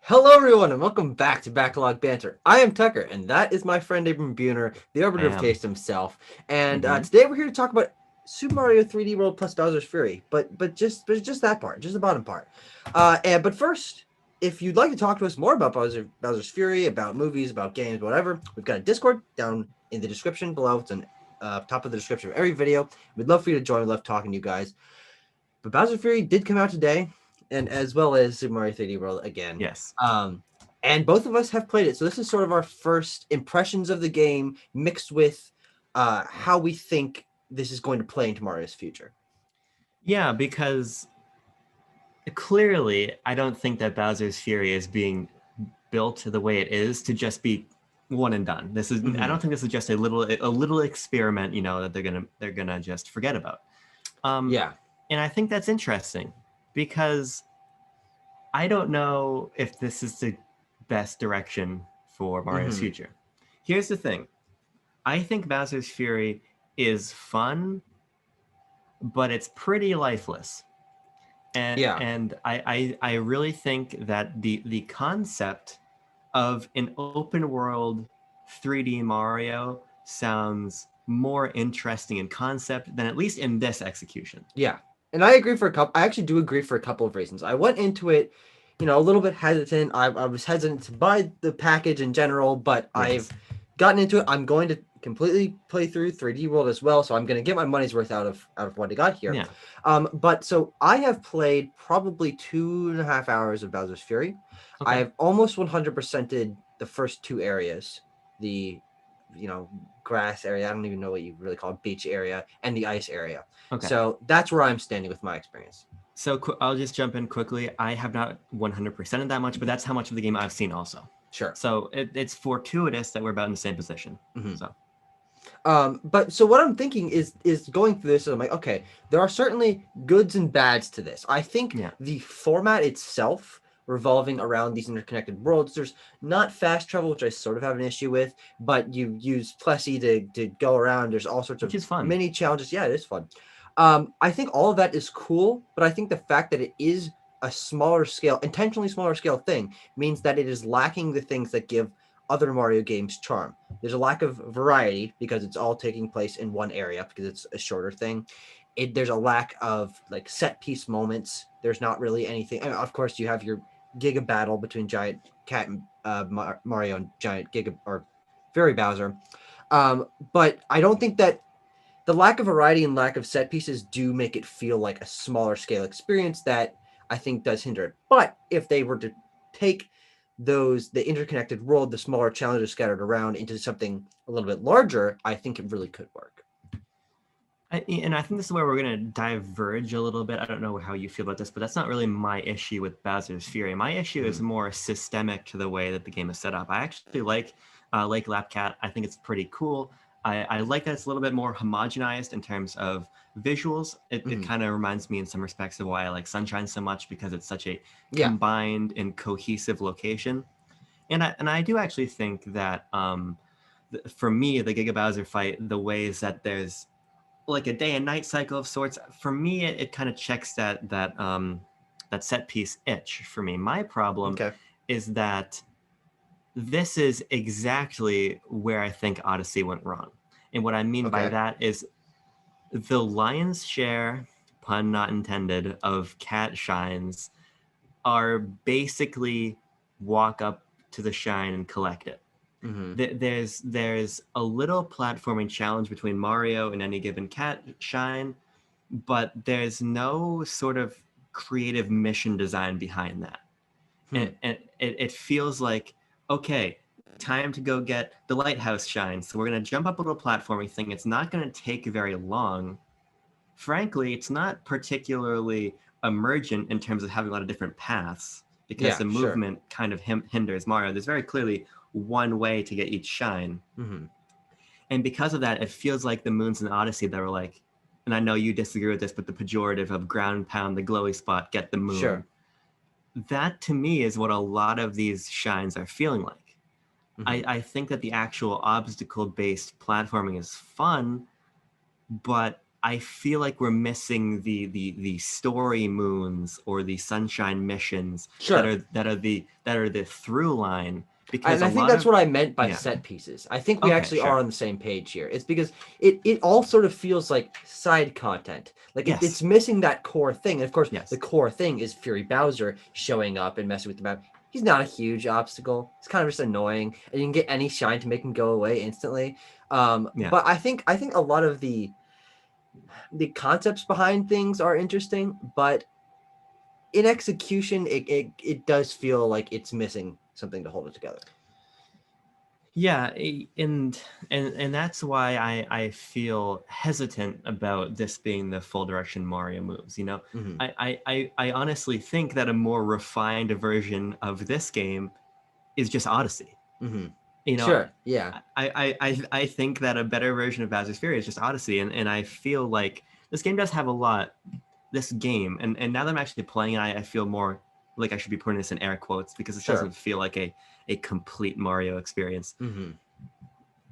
Hello, everyone, and welcome back to Backlog Banter. I am Tucker, and that is my friend Abram Buhner, the I arbiter of am. taste himself. And Mm-hmm. today we're here to talk about Super Mario 3D World plus Bowser's Fury, but just that part, just the bottom part. But first, if you'd like to talk to us more about Bowser's Fury, about movies, about games, whatever, we've got a Discord down in the description below. It's on top of the description of every video. We'd love for you to join. We love talking to you guys. But Bowser Fury did come out today, and as well as Super Mario 3D World again. Yes. Um, and both of us have played it, so this is sort of our first impressions of the game mixed with how we think this is going to play into Mario's future. Yeah, because clearly I don't think that Bowser's Fury is being built the way it is to just be one and done. I Mm-hmm. don't think this is just a little experiment, that they're gonna just forget about. Um, Yeah. and I think that's interesting because I don't know if this is the best direction for Mario's Mm-hmm. future. Here's the thing. I think Bowser's Fury is fun, but it's pretty lifeless. and Yeah. and I really think that the concept of an open world 3D Mario sounds more interesting in concept than at least in this execution. Yeah. And I agree for a couple. I actually do agree for a couple of reasons. I went into it, a little bit hesitant. I was hesitant to buy the package in general, but I've Yes. gotten into it. I'm going to completely play through 3D World as well, so I'm going to get my money's worth out of what I got here. Yeah. But so I have played probably 2.5 hours of Bowser's Fury. I Okay. have almost 100%ed the first two areas, the grass area. I don't even know what you really call it, beach area, and the ice area. Okay. So that's where I'm standing with my experience. So I'll just jump in quickly. I have not 100% that much, but that's how much of the game I've seen also. Sure. So it's fortuitous that we're about in the same position. Hmm. So But so what I'm thinking is going through this, I'm like, okay, there are certainly goods and bads to this. I think yeah. the format itself revolving around these interconnected worlds, there's not fast travel, which I sort of have an issue with, but you use Plessy to go around. There's all sorts Which of is fun. mini challenges. Yeah, it is fun. I think all of that is cool, but I think the fact that it is a smaller scale, intentionally smaller scale thing means that it is lacking the things that give other Mario games charm. There's a lack of variety because it's all taking place in one area because it's a shorter thing. There's a lack of like set piece moments. There's not really anything. I mean, of course, you have your Giga battle between Giant Cat and Mario and Giant Giga or Fairy Bowser. But I don't think that the lack of variety and lack of set pieces do make it feel like a smaller scale experience that I think does hinder it. But if they were to take the interconnected world, the smaller challenges scattered around into something a little bit larger, I think it really could work. And I think this is where we're going to diverge a little bit. I don't know how you feel about this, but that's not really my issue with Bowser's Fury. My issue is Mm-hmm. more systemic to the way that the game is set up. I actually like Lake Lapcat. I think it's pretty cool. I like that it's a little bit more homogenized in terms of visuals. It Mm-hmm. kind of reminds me in some respects of why I like Sunshine so much because it's such a Yeah. combined and cohesive location. And I do actually think that for me, the Giga Bowser fight, the ways that there's like a day and night cycle of sorts. For me, it kind of checks that set piece itch for me. My problem Okay. is that this is exactly where I think Odyssey went wrong. And what I mean by Okay. that is the lion's share, pun not intended, of cat shines are basically walk up to the shine and collect it. Mm-hmm. There's a little platforming challenge between Mario and any given cat shine, but there's no sort of creative mission design behind that. Hmm. And it feels like, okay, time to go get the lighthouse shine. So we're going to jump up a little platforming thing. It's not going to take very long. Frankly, it's not particularly emergent in terms of having a lot of different paths because Yeah. the Sure. movement kind of hinders Mario. There's very clearly one way to get each shine. Mm-hmm. And because of that, it feels like the moons in Odyssey that were like, and I know you disagree with this, but the pejorative of ground pound the glowy spot, get the moon. Sure. That to me is what a lot of these shines are feeling like. Mm-hmm. I think that the actual obstacle based platforming is fun, but I feel like we're missing the story moons or the sunshine missions Sure. that are the through line, because And a I think lot that's of what I meant by yeah. set pieces. I think we Okay, actually are sure. on the same page here. It's because it all sort of feels like side content. Like it's Yes. missing that core thing. And of course, the Yes. core thing is Fury Bowser showing up and messing with the map. He's not a huge obstacle. It's kind of just annoying, and you can get any shine to make him go away instantly. Yeah. But I think a lot of the concepts behind things are interesting, but in execution, it does feel like it's missing something to hold it together. Yeah, and that's why I feel hesitant about this being the full direction Mario moves. You know, Hmm. I honestly think that a more refined version of this game is just Odyssey. Hmm. You know, Sure. Yeah. I think that a better version of Bowser's Fury is just Odyssey, and I feel like this game does have a lot. This game, and now that I'm actually playing it, I feel more like I should be putting this in air quotes, because it Sure. doesn't feel like a complete Mario experience. Hmm.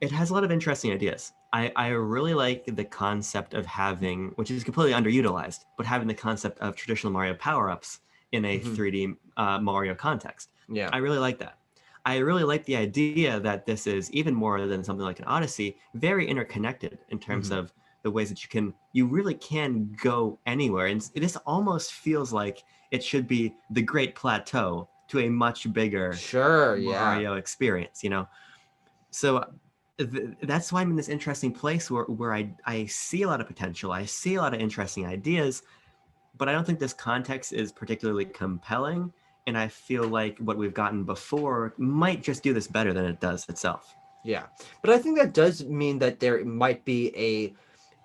It has a lot of interesting ideas. I really like the concept of having, which is completely underutilized, but having the concept of traditional Mario power ups in a Hmm. 3D Mario context. Yeah. I really like that. I really like the idea that this is, even more than something like an Odyssey, very interconnected in terms Hmm. of the ways that you really can go anywhere. And this almost feels like it should be the Great Plateau to a much bigger Sure. Yeah. Mario experience, you know? So that's why I'm in this interesting place where I see a lot of potential. I see a lot of interesting ideas, but I don't think this context is particularly compelling. And I feel like what we've gotten before might just do this better than it does itself. Yeah. But I think that does mean that there might be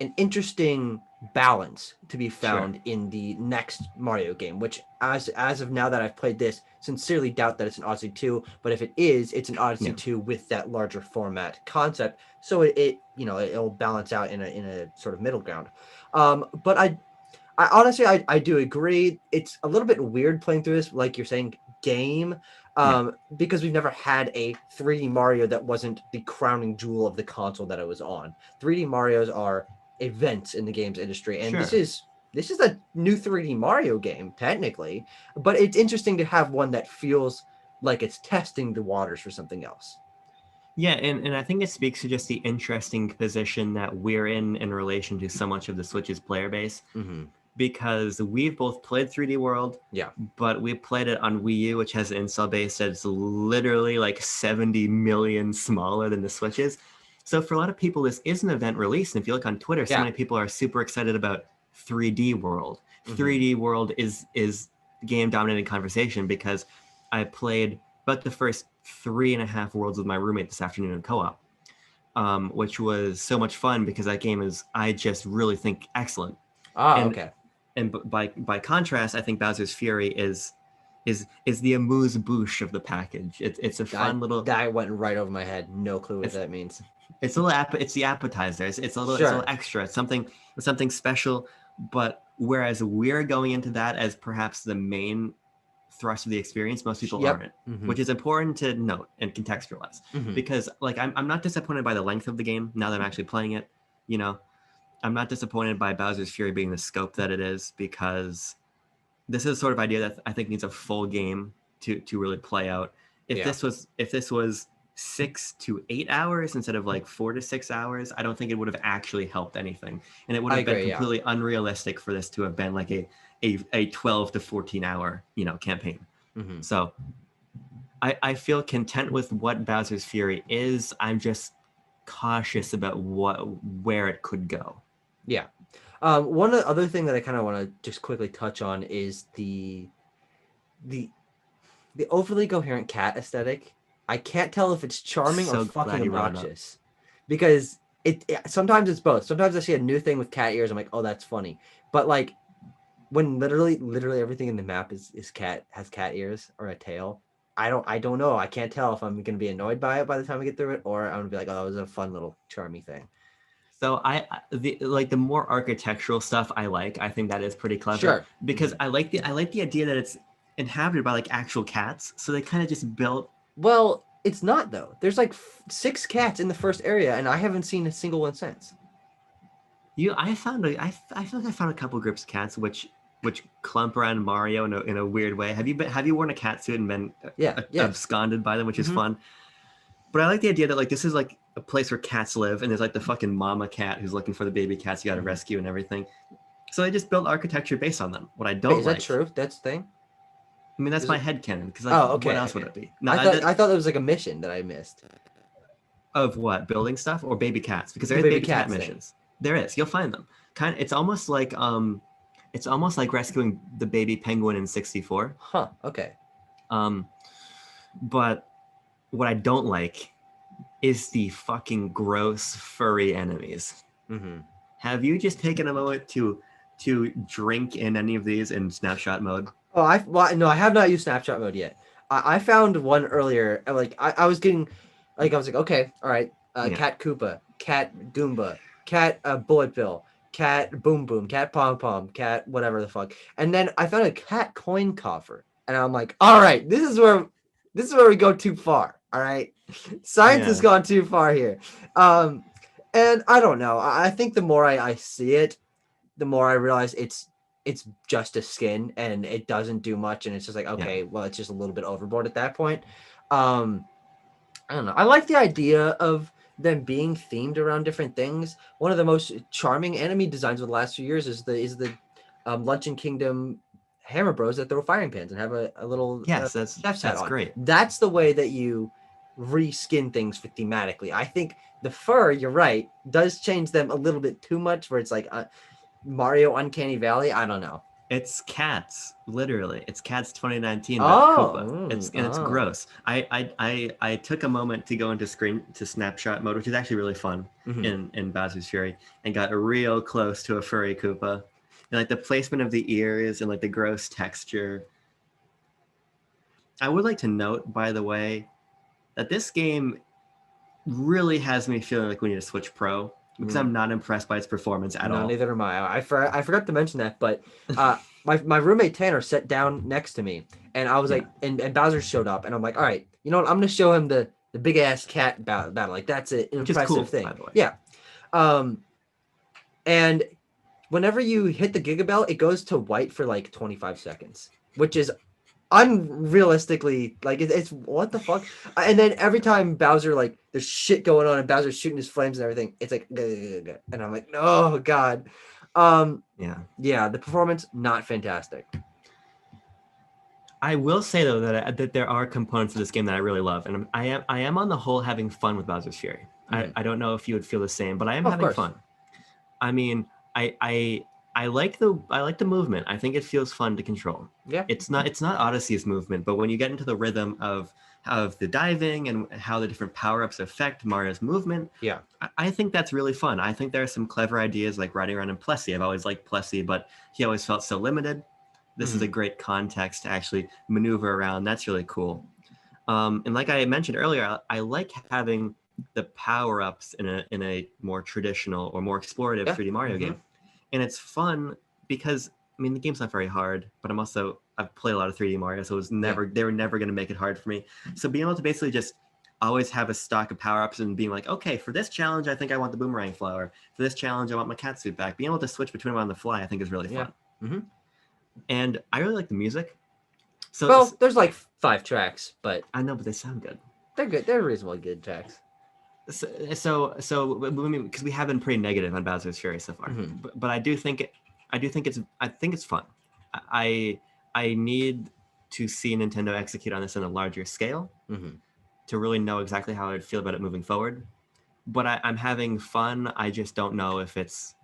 an interesting balance to be Sure. found in the next Mario game, which as of now that I've played this, sincerely doubt that it's an Odyssey 2, but if it is, it's an Odyssey Yeah. 2 with that larger format concept. So it'll balance out in a sort of middle ground. But I honestly, I do agree. It's a little bit weird playing through this, like you're saying, game, Yeah. because we've never had a 3D Mario that wasn't the crowning jewel of the console that it was on. 3D Marios are events in the games industry, and this Sure. is this is a new 3D Mario game technically, but it's interesting to have one that feels like it's testing the waters for something else. Yeah, and I think it speaks to just the interesting position that we're in relation to so much of the Switch's player base, Hmm. because we've both played 3D World, Yeah. but we played it on Wii U, which has an install base that's literally like 70 million smaller than the Switch's. So for a lot of people, this is an event release. And if you look on Twitter, so Yeah. many people are super excited about 3D World. Hmm. 3D World is game dominating conversation, because I played about the first 3.5 worlds with my roommate this afternoon in co-op, which was so much fun because that game is, I just really think, excellent. Ah, And okay. and by contrast, I think Bowser's Fury is the amuse bouche of the package. It's a fun That little that went right over my head. No clue what it's that means. it's a little it's the appetizer. It's a little Sure. extra. It's something special. But whereas we're going into that as perhaps the main thrust of the experience, most people Yep. aren't, Hmm. which is important to note and contextualize. Hmm. Because like I'm not disappointed by the length of the game now that I'm actually playing it. You know, I'm not disappointed by Bowser's Fury being the scope that it is, because this is the sort of idea that I think needs a full game to really play out. Yeah, If this was 6 to 8 hours instead of like 4 to 6 hours, I don't think it would have actually helped anything, and it would I have been agree. Yeah. completely unrealistic for this to have been like a 12 to 14 hour campaign. Hmm. So I feel content with what Bowser's Fury is. I'm just cautious about where it could go. Yeah. One other thing that I kind of want to just quickly touch on is the the overly coherent cat aesthetic. I can't tell if it's charming or So fucking glad you brought it up. obnoxious, because sometimes it's both. Sometimes I see a new thing with cat ears. I'm like, oh, that's funny. But like when literally everything in the map is cat has cat ears or a tail. I don't know. I can't tell if I'm gonna be annoyed by it by the time I get through it, or I'm gonna be like, oh, that was a fun little charmy thing. So the more architectural stuff I like. I think that is pretty clever, Sure. because Mhm. I like the idea that it's inhabited by like actual cats. So they kind of just built. Well, it's not though. There's like six cats in the first area, and I haven't seen a single one since. I feel like I found a couple groups of cats which clump around Mario in a weird way. Have you worn a cat suit and been Yeah, yeah. absconded by them, which is Mhm. fun? But I like the idea that like this is like a place where cats live, and there's like the fucking mama cat who's looking for the baby cats you got to Mhm. rescue and everything. So they just built architecture based on them. What I Wait, don't is that like, true? That's the thing? I mean, that's Is my it? headcanon because like Oh, what okay, else would okay. it be? No, I thought that was like a mission that I missed. of what building stuff or baby cats because there The is baby baby cat cats thing. missions. There is. You'll find them. It's almost like rescuing the baby penguin in 64. Huh. Okay. Um, but what I don't like is the fucking gross furry enemies. Mm-hmm. Have you just taken a moment to drink in any of these in snapshot mode? Oh, no, I have not used snapshot mode yet. I found one earlier. And, like I was getting, like I was like, okay, all right, Yeah. cat Koopa, cat Goomba, cat Bullet Bill, cat Boom Boom, cat Pom Pom, cat whatever the fuck. And then I found a cat coin coffer, and I'm like, all right, this is where we go too far. All right, science has Yeah. gone too far here. And I don't know. I think the more I see it, the more I realize it's just a skin and it doesn't do much, and it's just like, okay, well, it's just a little bit overboard at that point. um I don't know, I like the idea of them being themed around different things. One of the most charming enemy designs of the last few years is the Luncheon Kingdom Hammer Bros that throw firing pans and have a little Yes, chef's hat that's on. great. That's the way that you reskin things for thematically. I think the fur, you're right, does change them a little bit too much, where it's like Mario Uncanny Valley. I don't know. It's Cats, literally. It's Cats 2019, but Oh, Koopa. It's oh. gross. I took a moment to go into screen to snapshot mode, which is actually really fun Mhm. in Bowser's Fury, and got real close to a furry Koopa. And like the placement of the ears and like the gross texture. I would like to note, by the way, that this game really has me feeling like we need to switch pro because I'm not impressed by its performance at No, all. neither am I. I forgot to mention that, but my roommate Tanner sat down next to me, and I was Yeah. like, and Bowser showed up, and I'm like, all right, you know what? I'm gonna show him the big ass cat battle. Like that's an Which is impressive cool, thing. by the way. Yeah. And whenever you hit the Giga Bell, it goes to white for like 25 seconds, which is unrealistically like it's what the fuck. And then every time Bowser, like there's shit going on and Bowser's shooting his flames and everything, it's like and I'm like, oh god. Yeah, the performance not fantastic. I will say though that there are components of this game that I really love, and I am on the whole having fun with Bowser's Fury. I don't know if you would feel the same, but I am Of having course. fun. I mean, I like the movement. I think it feels fun to control. Yeah. It's not Odyssey's movement, but when you get into the rhythm of the diving and how the different power-ups affect Mario's movement, Yeah. I think that's really fun. I think there are some clever ideas like riding around in Plessy. I've always liked Plessy, but he always felt so limited. This is a great context to actually maneuver around. That's really cool. And like I mentioned earlier, I like having the power-ups in a more traditional or more explorative 3D Mario game. And it's fun because I mean the game's not very hard, but I've played a lot of 3D Mario, so they were never gonna make it hard for me. So being able to basically just always have a stock of power-ups and being like, okay, for this challenge, I think I want the boomerang flower. For this challenge, I want my cat suit back. Being able to switch between them on the fly, I think is really fun. And I really like the music. So Well, there's like 5 tracks, but I know, but they sound good. they're good. They're reasonably good tracks. So because we have been pretty negative on Bowser's Fury so far, but I think it's fun. I need to see Nintendo execute on this on a larger scale to really know exactly how I'd feel about it moving forward. But I'm having fun. I just don't know if it's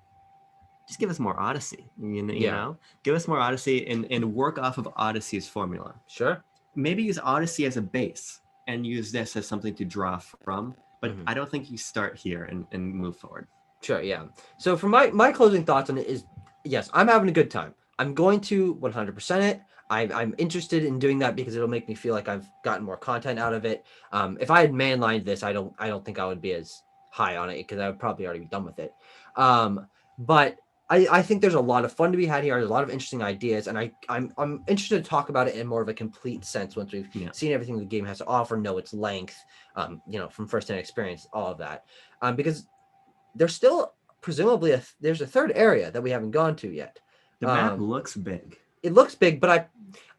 just give us more Odyssey. You know, give us more Odyssey and work off of Odyssey's formula. Sure. Maybe use Odyssey as a base and use this as something to draw from. But I don't think you start here and move forward. Sure, yeah. So for my closing thoughts on it is, yes, I'm having a good time. I'm going to 100% it. I'm interested in doing that because it'll make me feel like I've gotten more content out of it. If I had mainlined this, I don't think I would be as high on it because I would probably already be done with it. But I think there's a lot of fun to be had here. There's a lot of interesting ideas, and I'm interested to talk about it in more of a complete sense once we've seen everything the game has to offer, know its length, from firsthand experience, all of that, because there's still presumably there's a third area that we haven't gone to yet. The map looks big. It looks big, but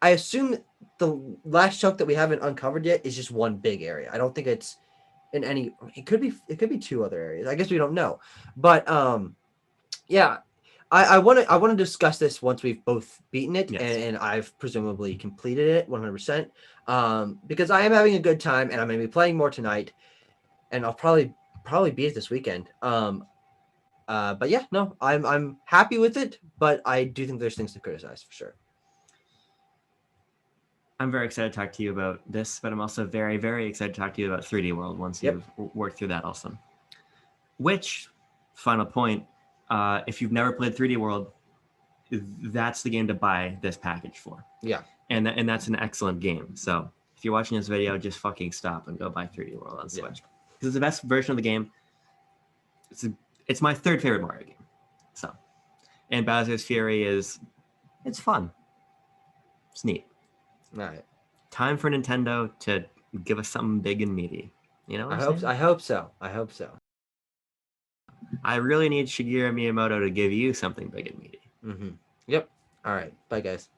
I assume the last chunk that we haven't uncovered yet is just one big area. I don't think it's in any. It could be two other areas. I guess we don't know, but yeah. I want to discuss this once we've both beaten it, Yes. and I've presumably completed it 100%. Because I am having a good time, and I'm going to be playing more tonight, and I'll probably beat it this weekend. But yeah, no, I'm happy with it, but I do think there's things to criticize for sure. I'm very excited to talk to you about this, but I'm also very, very excited to talk to you about 3D World once you've worked through that also. Which, final point, if you've never played 3D World, that's the game to buy this package for. Yeah. And that's an excellent game. So if you're watching this video, just fucking stop and go buy 3D World on Switch. Because it's the best version of the game. It's my third favorite Mario game. So, and Bowser's Fury it's fun. It's neat. All right. Time for Nintendo to give us something big and meaty. You know what I hope so. I really need Shigeru Miyamoto to give you something big and meaty. Yep. All right. Bye, guys.